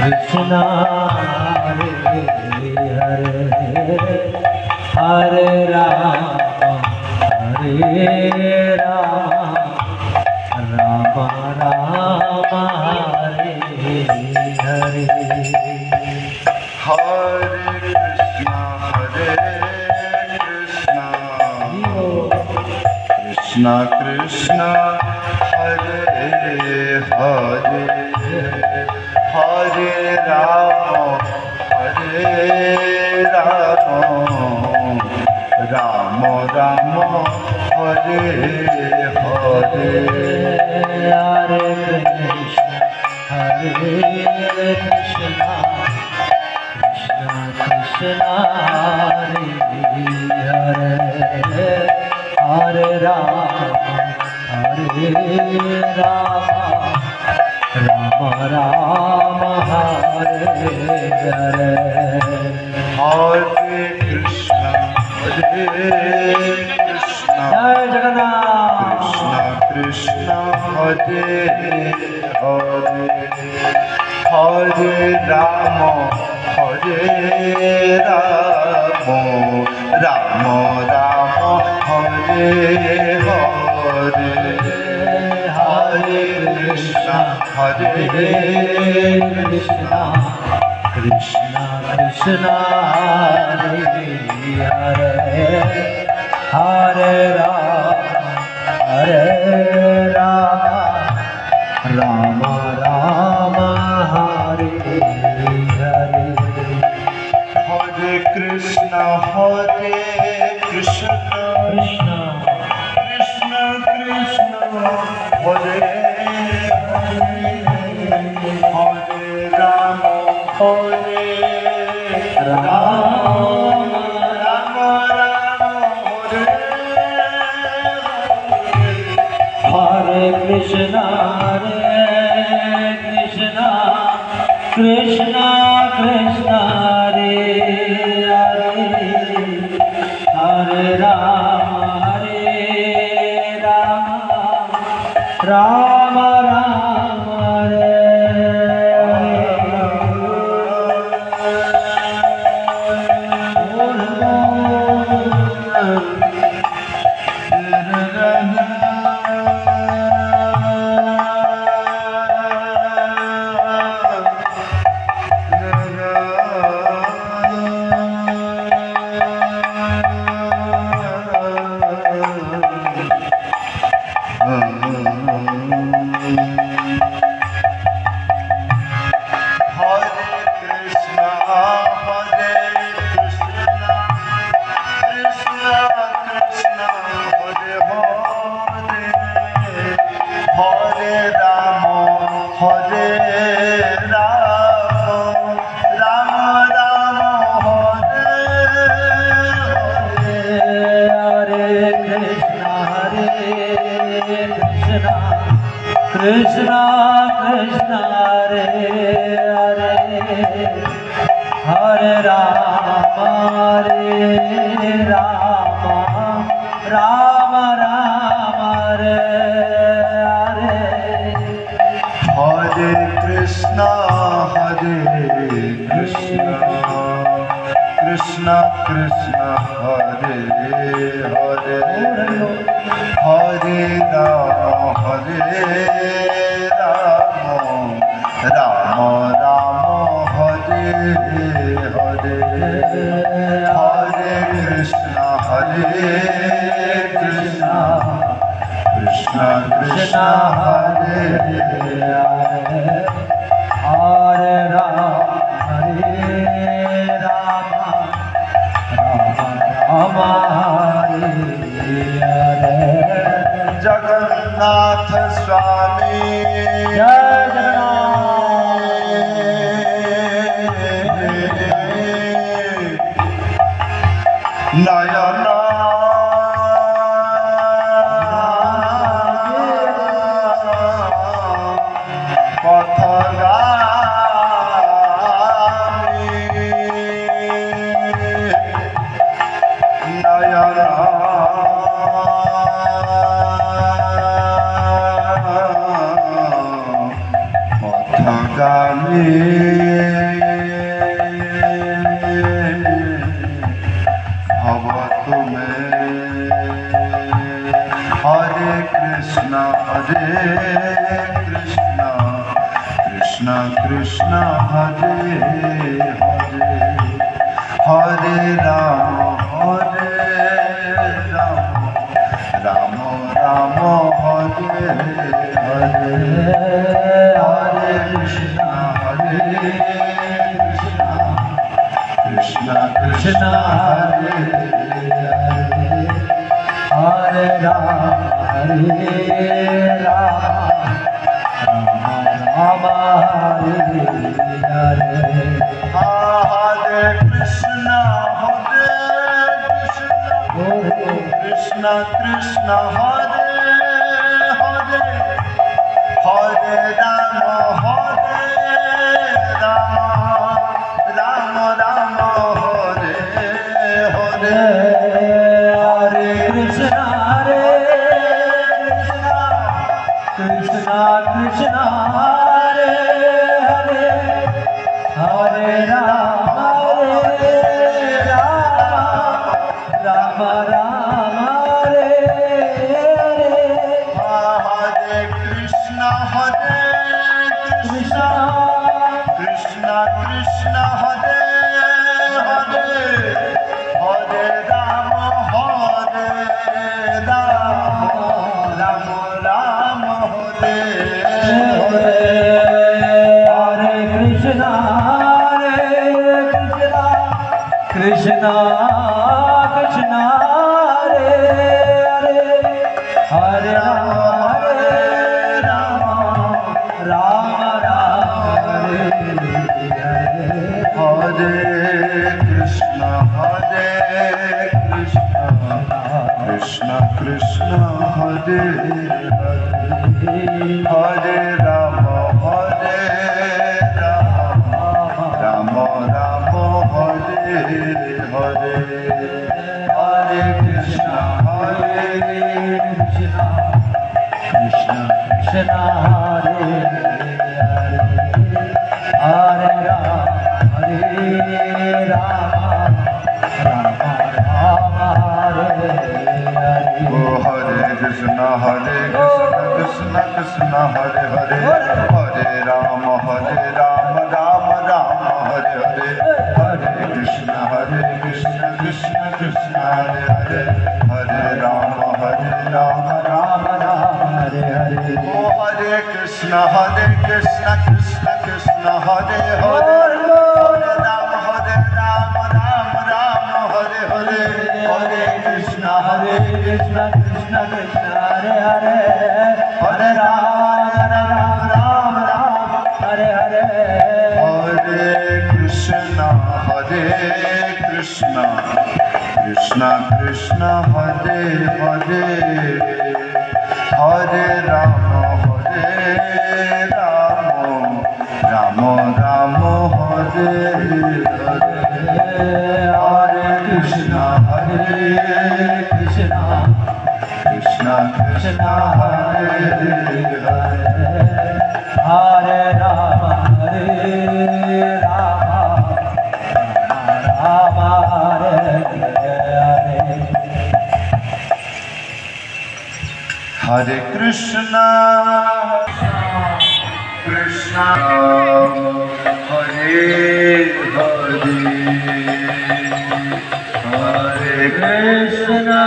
Krishna Hare Hare Hare Rama Hare Rama Rama Rama Hare Hare Krishna Krishna Hare Hare Hare Rama Hare Rama Rama Rama Hare Hare Hare Krishna Krishna Hare Hare Hare Rama Hare Rama Rama Rama Hare Hare Hare Krishna Jai Jagannath Krishna Krishna Hare Hare Hare Rama Hare Rama Rama Rama Hare Hare Hare Krishna Krishna Krishna Krishna Hare Hare Hare Rama Rama Rama Hare Hare Hare Krishna Krishna Krishna Krishna Hare Hare Hare Rama Hare Rama Rama Hare Hare Krishna Krishna Krishna Hare Hare Hare Rama Rama Rama Hare Krishna Krishna Hare Hare Hare Rama Rama Rama Hare Hare Hare Krishna Krishna Krishna Hare Hare Hare Rama Rama Rama Hare Hare Hare Krishna Krishna Krishna Hare Hare Hare Rama Rama Hare Hare Jagannath Swami Jai Jagannath Nayana Pathagami Nayana পথগামী ভব তুমে হরে কৃষ্ণ কৃষ্ণ কৃষ্ণ হরে হরে হরে রাম রাম রাম হরে হরে হরে কৃষ্ণ কৃষ্ণ কৃষ্ণ হরে Hare Rama, Rama Hare Hare. Hare Krishna, Krishna Krishna, Hare Hare, Hare Rama, Rama Rama, Hare Hare. Hare Krishna, Krishna Krishna, Hare Hare, Hare Rama, Rama Rama, Hare Hare. Hare Krishna, Krishna Krishna Krishna, Hare Hare, Hare Rama, Rama Rama, Hare Hare. Hare Krishna, Krishna Krishna, Hare Hare, Hare Rama, Rama Rama, Hare Hare. Hare Krishna, Krishna Krishna, Hare Hare, Hare Rama, Rama Rama, Hare Hare. Hare Krishna, Krishna Krishna, Hare Hare, Hare Rama, Rama Rama, Hare Hare. Oh Hare Krishna, Krishna Krishna, Hare Hare, Hare Rama, Rama Rama, Hare Hare. Hare Krishna, Krishna Krishna, Hare Hare, Hare Rama, Rama Rama Rama, Hare Hare. Oh Hare Krishna, Krishna Krishna, Hare Hare, Hare Rama, Rama Rama, Hare Hare. Hare Krishna, Krishna Krishna, Hare Hare, Hare Rama, Hare Hare. Hare Krishna, Krishna Krishna, Hare Hare, Hare Rama, Rama Rama, Hare Hare. Hare Krishna, Krishna Krishna Krishna, Hare Hare. Hare Rama, Rama Hare Hare. Hare Krishna, Krishna Hare Hare, Hare Krishna,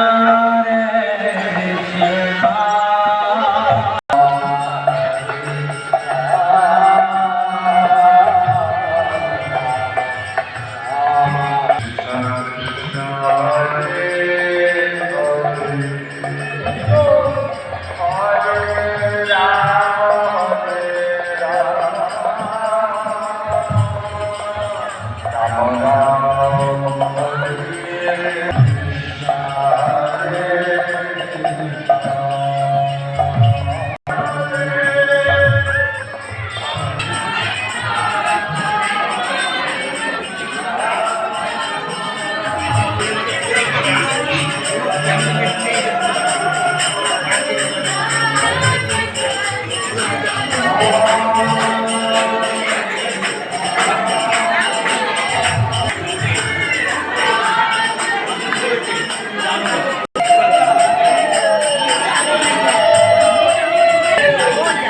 Hare